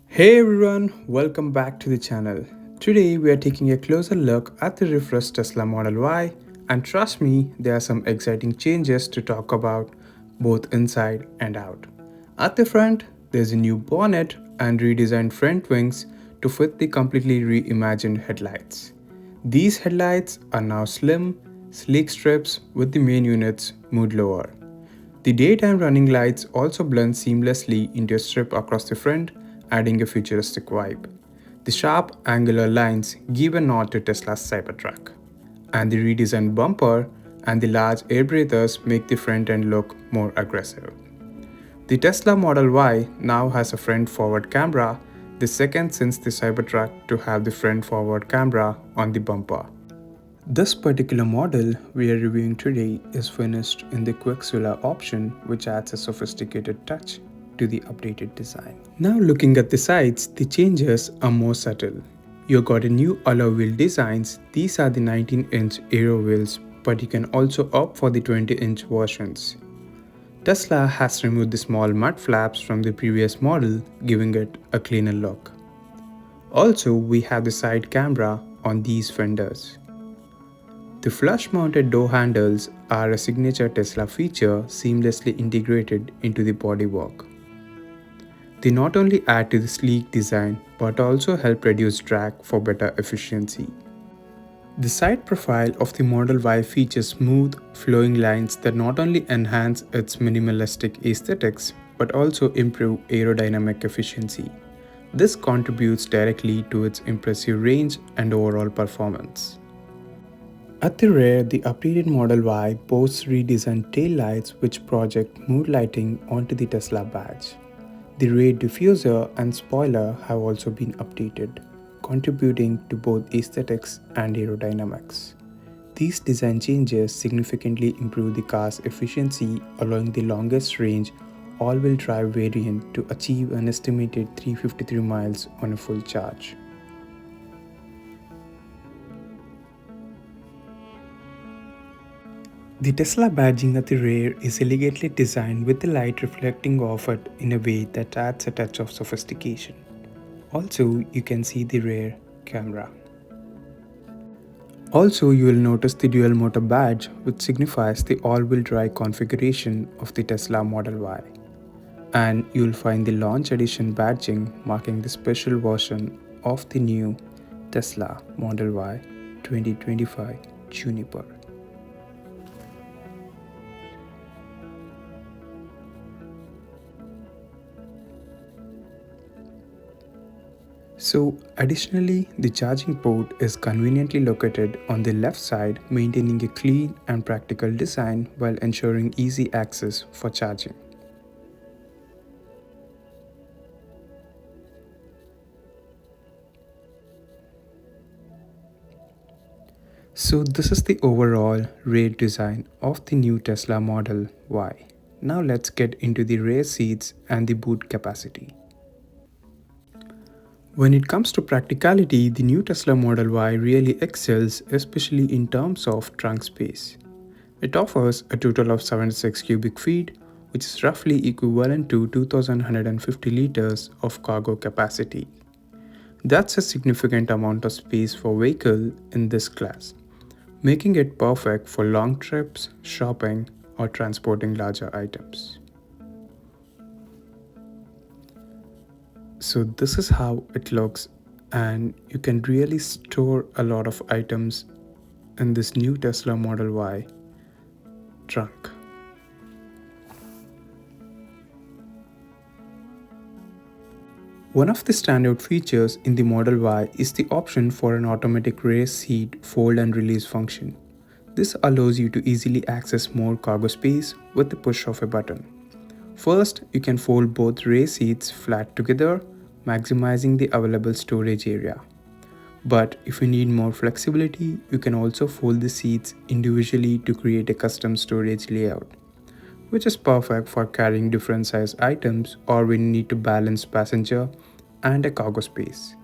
Hey everyone, welcome back to the channel. Today we are taking a closer look at the refreshed Tesla Model Y, and trust me, there are some exciting changes to talk about both inside and out. At the front, there's a new bonnet and redesigned front wings to fit the completely reimagined headlights. These headlights are now slim, sleek strips with the main units moved lower. The daytime running lights also blend seamlessly into a strip across the front, adding a futuristic vibe. The sharp, angular lines give a nod to Tesla's Cybertruck. And the redesigned bumper and the large air breathers make the front end look more aggressive. The Tesla Model Y now has a front forward camera, the second since the Cybertruck to have the front forward camera on the bumper. This particular model we are reviewing today is finished in the QuickSilver option, which adds a sophisticated touch to the updated design. Now looking at the sides, the changes are more subtle. You got a new alloy wheel designs. These are the 19-inch aero wheels, but you can also opt for the 20-inch versions. Tesla has removed the small mud flaps from the previous model, giving it a cleaner look. Also, we have the side camera on these fenders. The flush-mounted door handles are a signature Tesla feature seamlessly integrated into the bodywork. They not only add to the sleek design but also help reduce drag for better efficiency. The side profile of the Model Y features smooth, flowing lines that not only enhance its minimalistic aesthetics but also improve aerodynamic efficiency. This contributes directly to its impressive range and overall performance. At the rear, the updated Model Y boasts redesigned taillights which project mood lighting onto the Tesla badge. The rear diffuser and spoiler have also been updated, contributing to both aesthetics and aerodynamics. These design changes significantly improve the car's efficiency, allowing the longest range all-wheel drive variant to achieve an estimated 353 miles on a full charge. The Tesla badging at the rear is elegantly designed with the light reflecting off it in a way that adds a touch of sophistication. Also, you can see the rear camera. Also, you will notice the dual motor badge, which signifies the all-wheel drive configuration of the Tesla Model Y. And you will find the launch edition badging marking the special version of the new Tesla Model Y 2025 Juniper. So additionally, the charging port is conveniently located on the left side, maintaining a clean and practical design while ensuring easy access for charging. So this is the overall rear design of the new Tesla Model Y. Now let's get into the rear seats and the boot capacity. When it comes to practicality, the new Tesla Model Y really excels, especially in terms of trunk space. It offers a total of 76 cubic feet, which is roughly equivalent to 2,150 liters of cargo capacity. That's a significant amount of space for vehicle in this class, making it perfect for long trips, shopping, or transporting larger items. So this is how it looks, and you can really store a lot of items in this new Tesla Model Y trunk. One of the standout features in the Model Y is the option for an automatic rear seat fold and release function. This allows you to easily access more cargo space with the push of a button. First, you can fold both rear seats flat together, maximizing the available storage area. But if you need more flexibility, you can also fold the seats individually to create a custom storage layout, which is perfect for carrying different size items or when you need to balance passenger and a cargo space.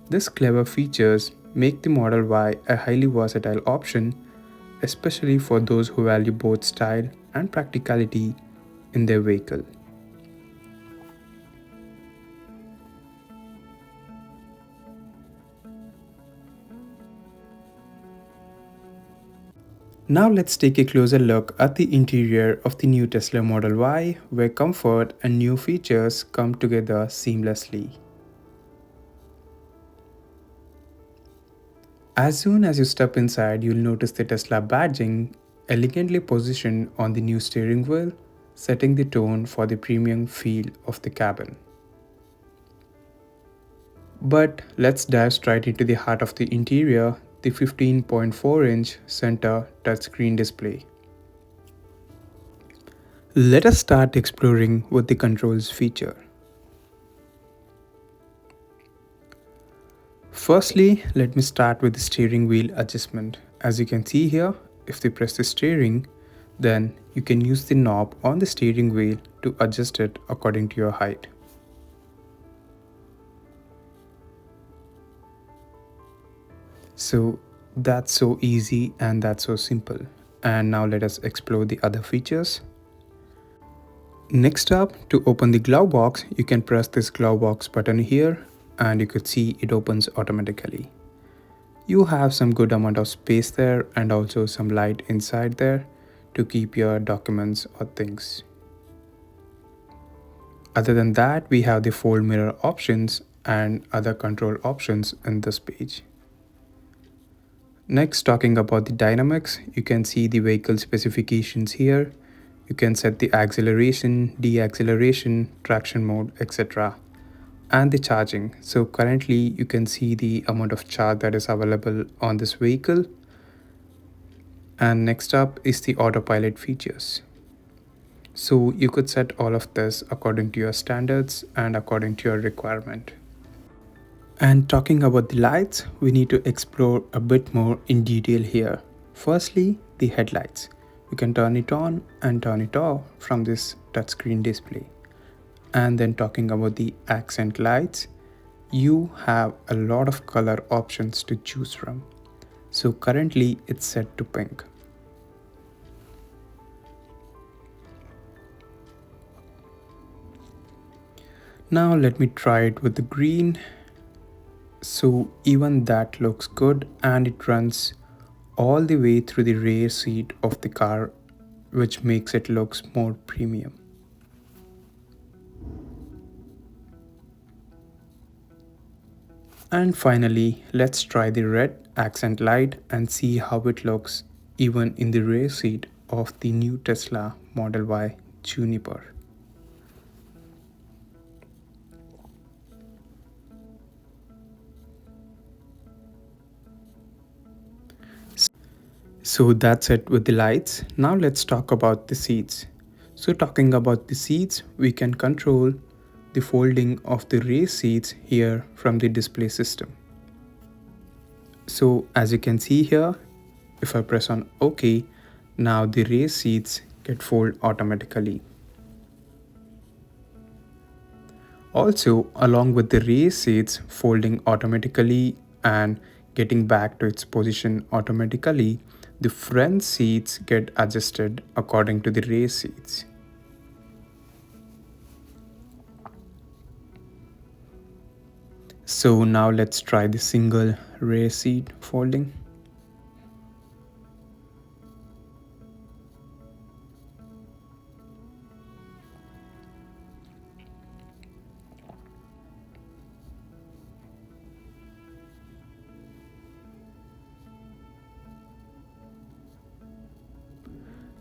These clever features make the Model Y a highly versatile option, especially for those who value both style and practicality in their vehicle. Now let's take a closer look at the interior of the new Tesla Model Y, where comfort and new features come together seamlessly. As soon as you step inside, you'll notice the Tesla badging elegantly positioned on the new steering wheel, setting the tone for the premium feel of the cabin. But let's dive straight into the heart of the interior, the 15.4-inch center touchscreen display. Let us start exploring with the controls feature. Firstly, let me start with the steering wheel adjustment. As you can see here, if you press the steering, then you can use the knob on the steering wheel to adjust it according to your height. So that's so easy and that's so simple. And now let us explore the other features. Next up, to open the glove box, you can press this glove box button here and you could see it opens automatically. You have some good amount of space there and also some light inside there to keep your documents or things. Other than that, we have the fold mirror options and other control options in this page. Next, talking about the dynamics, you can see the vehicle specifications here. You can set the acceleration, deceleration, traction mode, etc. and the charging. So currently you can see the amount of charge that is available on this vehicle. And next up is the autopilot features. So you could set all of this according to your standards and according to your requirement. And talking about the lights, we need to explore a bit more in detail here. Firstly, the headlights. You can turn it on and turn it off from this touchscreen display. And then talking about the accent lights, you have a lot of color options to choose from. So currently it's set to pink. Now let me try it with the green. So even that looks good and it runs all the way through the rear seat of the car, which makes it looks more premium. And finally, let's try the red accent light and see how it looks even in the rear seat of the new Tesla Model Y Juniper. So that's it with the lights. Now let's talk about the seats. So talking about the seats, we can control the folding of the rear seats here from the display system. So as you can see here, if I press on OK, now the rear seats get folded automatically. Also, along with the rear seats folding automatically and getting back to its position automatically, the front seats get adjusted according to the rear seats. So now let's try the single rear seat folding.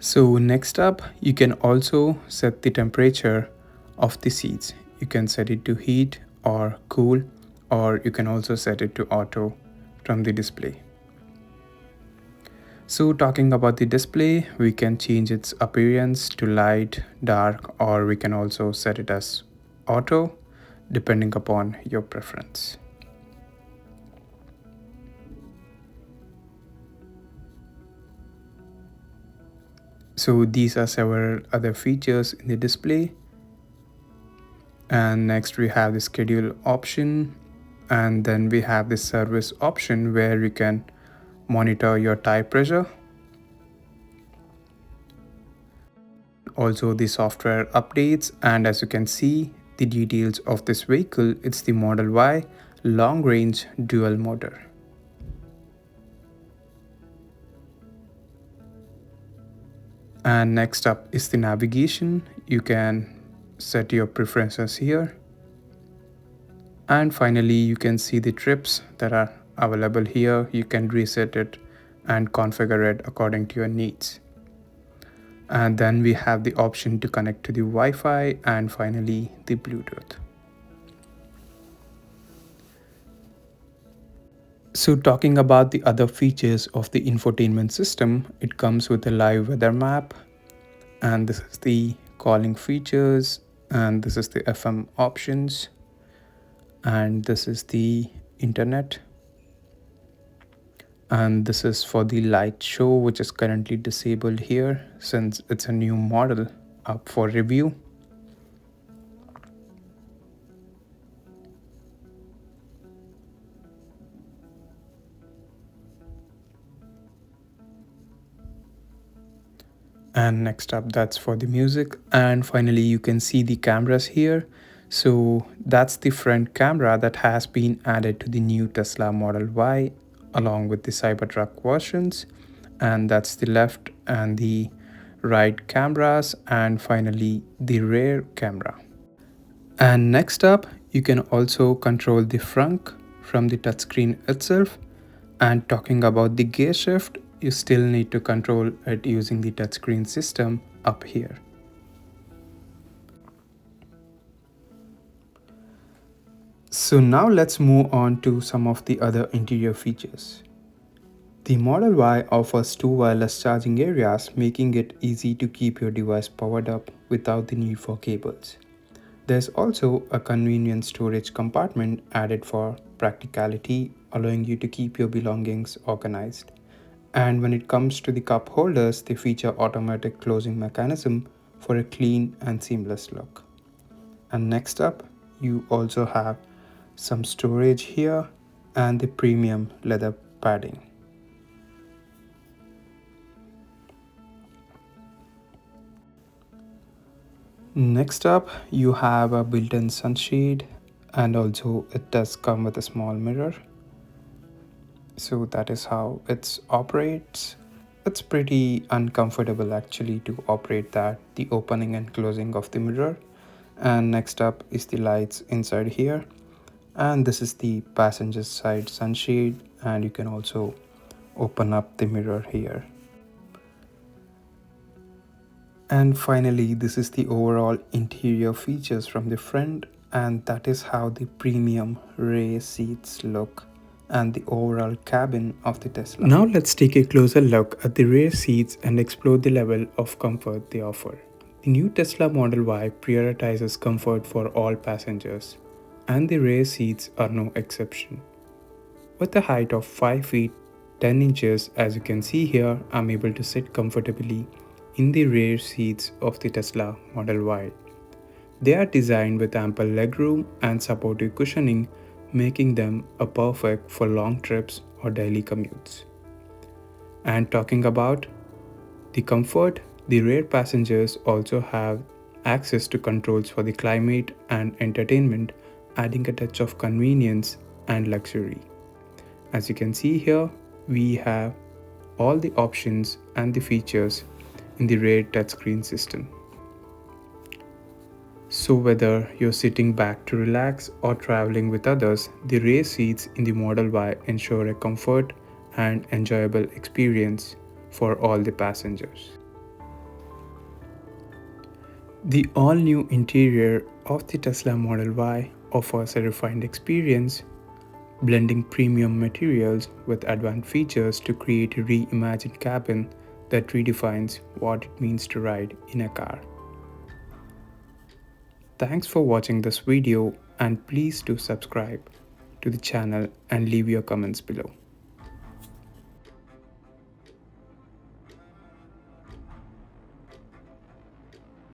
So next up, you can also set the temperature of the seats. You can set it to heat or cool, or you can also set it to auto from the display. So talking about the display, we can change its appearance to light, dark, or we can also set it as auto depending upon your preference. So these are several other features in the display. And next we have the schedule option, and then we have the service option where you can monitor your tire pressure. Also the software updates, and as you can see the details of this vehicle, it's the Model Y long range dual motor. And next up is the navigation. You can set your preferences here. And finally, you can see the trips that are available here. You can reset it and configure it according to your needs. And then we have the option to connect to the Wi-Fi and finally the Bluetooth. So talking about the other features of the infotainment system, it comes with a live weather map, and this is the calling features, and this is the FM options, and this is the internet, and this is for the light show, which is currently disabled here since it's a new model up for review. And next up, that's for the music. And finally, you can see the cameras here. So that's the front camera that has been added to the new Tesla Model Y along with the Cybertruck versions. And that's the left and the right cameras, and finally the rear camera. And next up, you can also control the front from the touchscreen itself. And talking about the gear shift, you still need to control it using the touchscreen system up here. So now let's move on to some of the other interior features. The Model Y offers 2 wireless charging areas, making it easy to keep your device powered up without the need for cables. There's also a convenient storage compartment added for practicality, allowing you to keep your belongings organized. And when it comes to the cup holders, they feature automatic closing mechanism for a clean and seamless look. And next up, you also have some storage here and the premium leather padding. Next up, you have a built-in sunshade, and also it does come with a small mirror. So that is how it operates. It's pretty uncomfortable actually to operate that, the opening and closing of the mirror. And next up is the lights inside here. And this is the passenger side sunshade, and you can also open up the mirror here. And finally, this is the overall interior features from the front, and that is how the premium rear seats look and the overall cabin of the Tesla. Now let's take a closer look at the rear seats and explore the level of comfort they offer. The new Tesla Model Y prioritizes comfort for all passengers, and the rear seats are no exception. With a height of 5 feet 10 inches, as you can see here, I'm able to sit comfortably in the rear seats of the Tesla Model Y. They are designed with ample legroom and supportive cushioning, making them a perfect for long trips or daily commutes. And talking about the comfort, the rear passengers also have access to controls for the climate and entertainment, adding a touch of convenience and luxury. As you can see here, we have all the options and the features in the rear touchscreen system. So whether you're sitting back to relax or traveling with others, the rear seats in the Model Y ensure a comfort and enjoyable experience for all the passengers. The all-new interior of the Tesla Model Y offers a refined experience, blending premium materials with advanced features to create a reimagined cabin that redefines what it means to ride in a car. Thanks for watching this video, and please do subscribe to the channel and leave your comments below.